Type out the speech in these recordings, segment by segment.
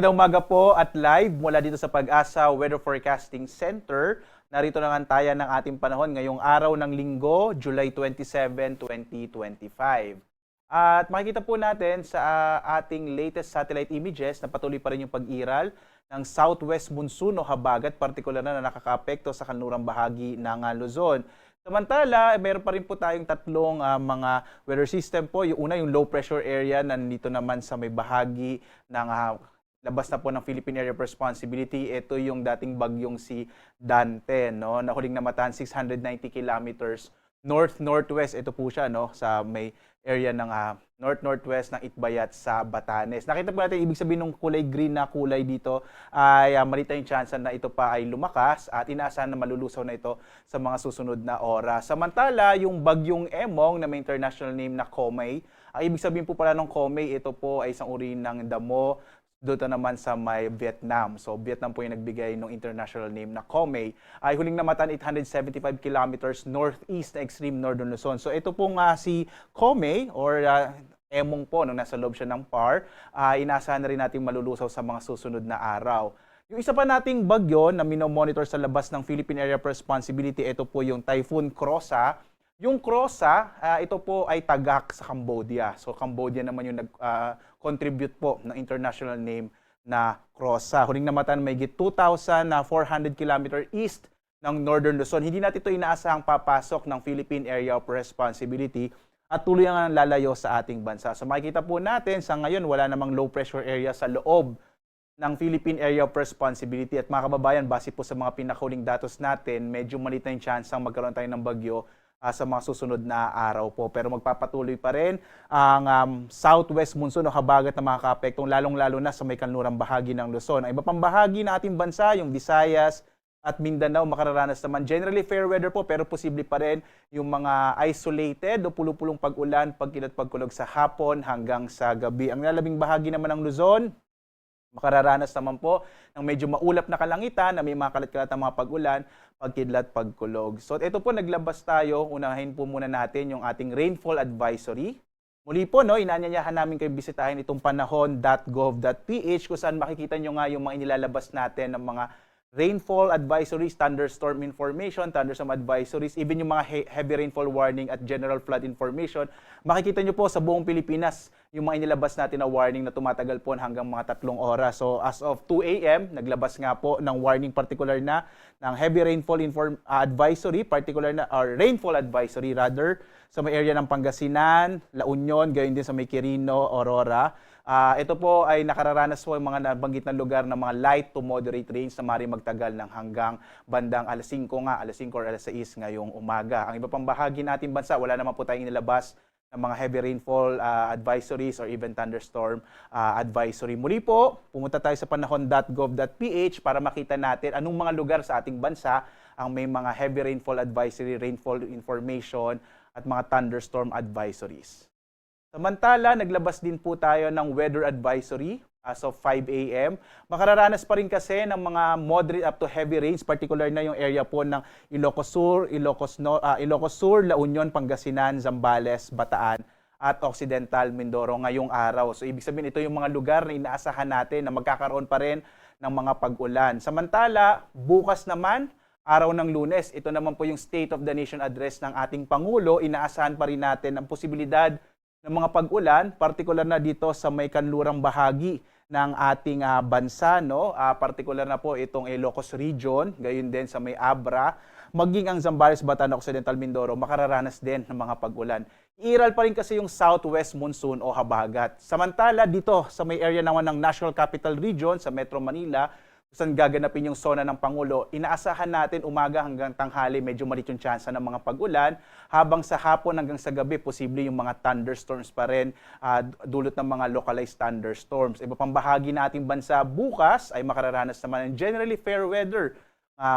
Magandang umaga po at live mula dito sa Pag-asa Weather Forecasting Center. Narito na nga tayo ng ating panahon ngayong araw ng Linggo, July 27, 2025. At makikita po natin sa ating latest satellite images na patuloy pa rin yung pag-iral ng southwest monsoon o habagat, partikular na nakakaapekto sa kanlurang bahagi ng Luzon. Samantala, meron pa rin po tayong tatlong mga weather system po. Yung una, yung low pressure area, nandito naman sa may bahagi ng labas na po ng Philippine Area of Responsibility. Ito yung dating bagyong si Dante, no? Na huling namatahan 690 kilometers north-northwest. Ito po siya, no? Sa may area ng north-northwest ng Itbayat sa Batanes. Nakita po natin, ibig sabihin ng kulay green na kulay dito ay malita yung chance na ito pa ay lumakas at inaasahan na malulusaw na ito sa mga susunod na oras. Samantala, yung bagyong Emong na may international name na Komay, ang ibig sabihin po pala ng Komay, ito po ay isang uri ng damo dito naman sa may Vietnam. So, Vietnam po yung nagbigay ng international name na Komay. Ay huling namatan 875 kilometers northeast na extreme northern Luzon. So, ito pong si Komay or Emong po, nung nasa loob siya ng PAR, inaasahan na rin natin malulusaw sa mga susunod na araw. Yung isa pa nating bagyo na minomonitor sa labas ng Philippine Area of Responsibility, ito po yung Typhoon Krosa. Yung Krosa, ito po ay tagak sa Cambodia. So Cambodia naman yung nag-contribute po ng international name na Krosa. Huling namatan may 2,400 km east ng Northern Luzon. Hindi natin ito inaasahang papasok ng Philippine Area of Responsibility at tuloy ang lalayo sa ating bansa. So makikita po natin sa ngayon wala namang low pressure area sa loob ng Philippine Area of Responsibility. At mga kababayan, base po sa mga pinakahuling datos natin, medyo maliit na yung chance ang magkaroon tayo ng bagyo sa mga susunod na araw po. Pero magpapatuloy pa rin ang southwest monsoon o habagat na makakaapektong lalong-lalo na sa may kanlurang bahagi ng Luzon. Ang iba pang bahagi ng ating bansa, yung Visayas at Mindanao, makararanas naman generally fair weather po, pero posible pa rin yung mga isolated o pulupulong pag-ulan, pagkilat pagkulog sa hapon hanggang sa gabi. Ang lalabing bahagi naman ng Luzon, makararanas naman po ng medyo maulap na kalangitan na may mga kalat-kalat na mga pag-ulan, pagkidlat, pagkulog. So ito po, naglabas tayo. Unahin po muna natin yung ating rainfall advisory. Muli po, no, inaanyayahan namin kayo bisitahin itong panahon.gov.ph kung saan makikita nyo nga yung mga inilalabas natin ng mga rainfall advisories, thunderstorm information, thunderstorm advisories, even yung mga heavy rainfall warning at general flood information. Makikita nyo po sa buong Pilipinas yung mga inilabas natin na warning na tumatagal po hanggang mga 3 oras. So as of 2 a.m., naglabas nga po ng warning particular na ng heavy rainfall advisory, particular na, or rainfall advisory rather, sa may area ng Pangasinan, La Union, gayon din sa may Quirino, Aurora. Ito po ay nakararanas po yung mga nabanggit na lugar ng mga light to moderate rains na maaaring magtagal ng hanggang bandang alas 5 or alas 6 ngayong umaga. Ang iba pang bahagi natin bansa, wala naman po tayong inilabas ng mga heavy rainfall advisories or even thunderstorm advisory. Muli po, pumunta tayo sa panahon.gov.ph para makita natin anong mga lugar sa ating bansa ang may mga heavy rainfall advisory, rainfall information at mga thunderstorm advisories. Samantala, naglabas din po tayo ng weather advisory as of 5 a.m. Makararanas pa rin kasi ng mga moderate up to heavy rains, particular na yung area po ng Ilocos Sur, La Union, Pangasinan, Zambales, Bataan at Occidental Mindoro ngayong araw. So ibig sabihin ito yung mga lugar na inaasahan natin na magkakaroon pa rin ng mga pag-ulan. Samantala, bukas naman, araw ng Lunes, ito naman po yung State of the Nation address ng ating Pangulo. Inaasahan pa rin natin ang posibilidad ng mga pag-ulan, partikular na dito sa may kanlurang bahagi ng ating bansa, no? Partikular na po itong Ilocos Region, gayon din sa may Abra, maging ang Zambales, Bataan, Occidental Mindoro, makararanas din ng mga pag-ulan. Iiral pa rin kasi yung southwest monsoon o habagat. Samantala dito sa may area naman ng National Capital Region sa Metro Manila, saan gaganapin yung zona ng Pangulo, inaasahan natin umaga hanggang tanghali medyo maliit yung tsansa ng mga pag-ulan, habang sa hapon hanggang sa gabi posible yung mga thunderstorms pa rin, dulot ng mga localized thunderstorms. Iba pang bahagi na ating bansa bukas ay makararanas naman ng generally fair weather.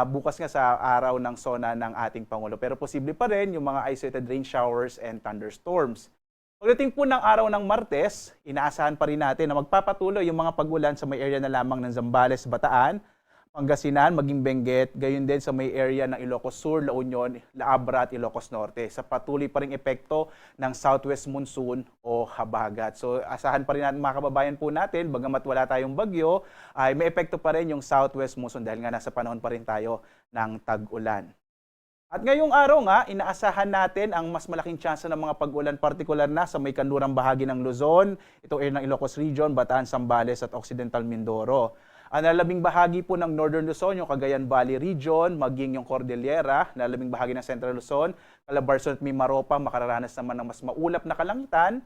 Bukas nga sa araw ng zona ng ating Pangulo. Pero posible pa rin yung mga isolated rain showers and thunderstorms. Pagdating po ng araw ng Martes, inaasahan pa rin natin na magpapatuloy yung mga pag-ulan sa may area na lamang ng Zambales, Bataan, Pangasinan, maging Benguet, gayon din sa may area ng Ilocos Sur, La Union, La Abra at Ilocos Norte sa patuloy pa ring epekto ng southwest monsoon o habagat. So asahan pa rin natin mga kababayan po natin, bagamat wala tayong bagyo, ay may epekto pa rin yung southwest monsoon dahil nga nasa panahon pa rin tayo ng tag-ulan. At ngayong araw nga, inaasahan natin ang mas malaking tsansa ng mga pag-ulan, partikular na sa may kanlurang bahagi ng Luzon, itong area ng Ilocos Region, Bataan, Zambales at Occidental Mindoro. Ang lalabing bahagi po ng Northern Luzon, yung Cagayan Valley Region, maging yung Cordillera, lalabing bahagi ng Central Luzon, Calabarzon at Mimaropa, makararanas naman ng mas maulap na kalangitan,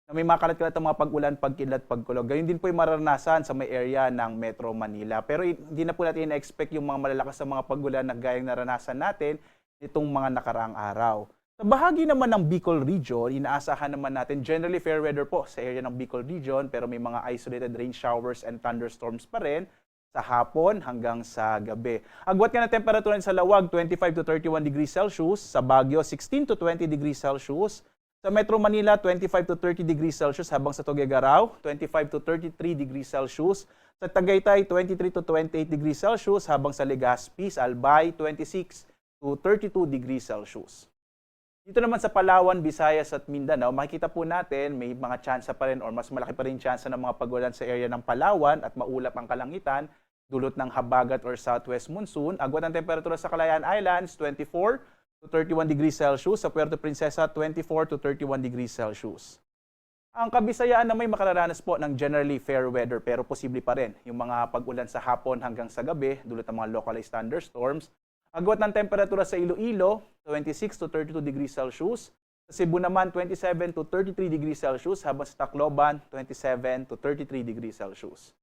na may mga kalat-kalat ng mga pag-ulan, pagkidlat, pagkulog. Gayun din po yung mararanasan sa may area ng Metro Manila. Pero hindi na po natin na-expect yung mga malalakas na mga pag-ulan na gayang naranasan natin itong mga nakaraang araw. Sa bahagi naman ng Bicol Region, inaasahan naman natin generally fair weather po sa area ng Bicol Region, pero may mga isolated rain showers and thunderstorms pa rin sa hapon hanggang sa gabi. Agwat nga ng temperatura sa Lawag, 25 to 31 degrees Celsius. Sa Baguio, 16 to 20 degrees Celsius. Sa Metro Manila, 25 to 30 degrees Celsius. Habang sa Tuguegarao, 25 to 33 degrees Celsius. Sa Tagaytay, 23 to 28 degrees Celsius. Habang sa Legazpi, Albay, 26 to 32 degrees Celsius. Dito naman sa Palawan, Visayas at Mindanao, makikita po natin may mga tsansa pa rin or mas malaki pa rin tsansa ng mga pag-ulan sa area ng Palawan at maulap ang kalangitan dulot ng habagat or southwest monsoon. Agwat ang temperatura sa Calayan Islands, 24 to 31 degrees Celsius. Sa Puerto Princesa, 24 to 31 degrees Celsius. Ang Kabisayaan na may makararanas po ng generally fair weather pero posible pa rin yung mga pag-ulan sa hapon hanggang sa gabi dulot ng mga localized thunderstorms. Agwat ng temperatura sa Iloilo, 26 to 32 degrees Celsius. Sa Cebu naman, 27 to 33 degrees Celsius. Habang sa Tacloban, 27 to 33 degrees Celsius.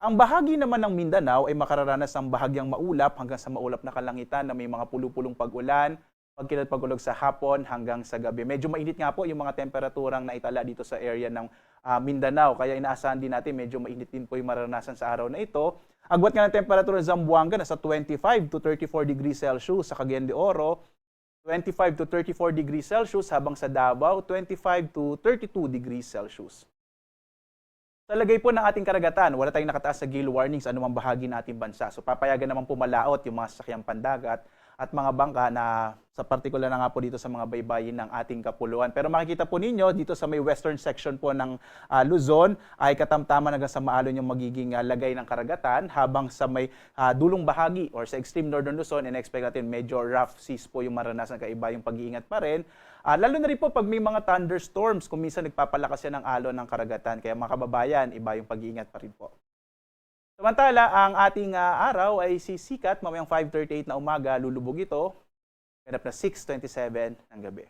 Ang bahagi naman ng Mindanao ay makararanas ng bahagyang maulap hanggang sa maulap na kalangitan na may mga pulupulong pag-ulan, pagkilat pagulog sa hapon hanggang sa gabi. Medyo mainit nga po yung mga temperaturang naitala dito sa area ng Mindanao. Kaya inaasahan din natin medyo mainit din po yung mararanasan sa araw na ito. Agwat nga ng temperatura sa Zamboanga nasa 25 to 34 degrees Celsius. Sa Cagayan de Oro, 25 to 34 degrees Celsius. Habang sa Davao, 25 to 32 degrees Celsius. Sa lagay po ng ating karagatan, wala tayong nakataas sa gale warnings anumang bahagi ng ating bansa. So papayagan naman po malaot yung mga sasakyang pandagat at mga bangka na sa partikular na nga po dito sa mga baybayin ng ating kapuluan. Pero makikita po ninyo dito sa may western section po ng Luzon ay katamtaman hanggang sa maalon yung magiging lagay ng karagatan, habang sa may dulong bahagi or sa extreme northern Luzon, in-expect natin medyo rough seas po yung maranasan, kaiba yung pag-iingat pa rin. Lalo na rin po pag may mga thunderstorms, kung minsan nagpapalakas yan ng alon ng karagatan. Kaya mga kababayan, iba yung pag-iingat pa rin po. Samantala, ang ating araw ay sisikat mamayang 5:38 na umaga, lulubog ito, ganap na 6:27 ng gabi.